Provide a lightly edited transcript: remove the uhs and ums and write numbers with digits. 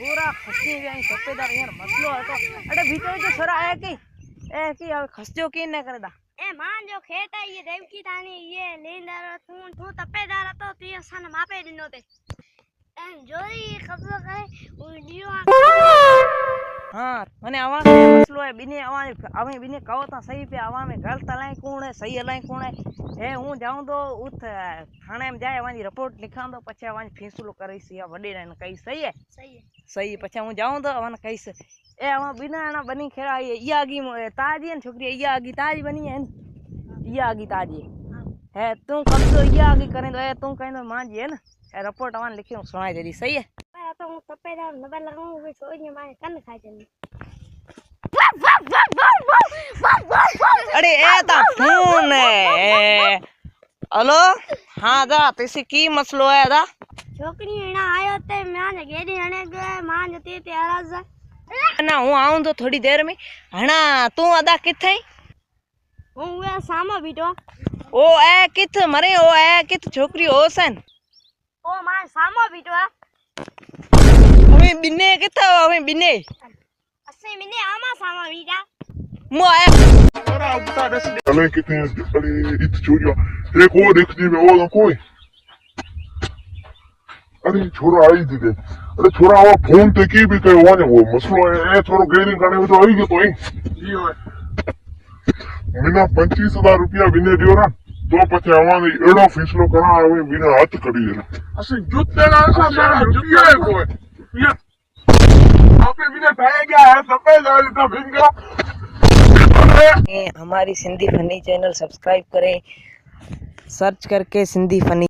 छोरा खसनी वे सपेदार यार मसलो હતો અરે ભીતર જો છોરા આયા કે એ કે હવે ખસજો કે ન કરदा ए मान जो खेत है ये देवकी तानी ये लेंदर तू तपेदार तो ती सन मापे दिनो ते एन जोरी कब्जा करे वीडियो हां મને આવા મસલો હે બિને આવા અમે બિને કહો તો સહી पे आवा में गलत लाए कौन है सही लाए कौन है ए हूं जाऊं तो उत थाने में जाए वानी रिपोर्ट लिखा दो पछे वानी फैसलो करीस या वडेरा ने कही सही है सही पछे हूं जाऊं तो वाने कहीस ए आवा बिना ना बनी खेड़ा ये आगी ताजी है छोकरी ये आगी ताजी बनी है ये आगी ताजी है तू कब्जो ये आगी करे तो ए तू कहनो मां जी है ना ए रिपोर्ट वाने लिखी सुनाई जरी सही है तो हूं तपेदार नबर लगाऊं वे छोरी माने कन खाई चली अरे ए ता फोन है हेलो हां दा तेसी की मसलो है दा छोकरी एना आयो ते मान गेडी हणे गए मान जती ते आराज ना हूं आऊं तो थोड़ी देर में हणा तू अदा किथे हूं वे सामो बीटो ओ ए किथ मरे ओ ए किथ छोकरी होसन ओ मान सामो बीटो हमें बिने किथे हमें बिने असे मिने आमा सामो बीटा मो ए अरे कितने अरे इत छोरिया एक और देख दी मैं वो कोई अरे छोरा आई थी अरे छोरा वो फोन ते की भी कहे वाने वो मसलो है ए छोरो गेरिंग करने में तो आई गयो तो ही जी होए बिना 25,000 रुपया बिने दियो ना तो पछे आवाने एड़ो फैसलो करा आवे बिना हाथ कड़ी है असे जुत्ते ना सा जुत्ते कोई ये आपे बिना भाई गया है सफेद वाली तो भिंगा हमारी सिंधी फनी चैनल सब्सक्राइब करें सर्च करके सिंधी फनी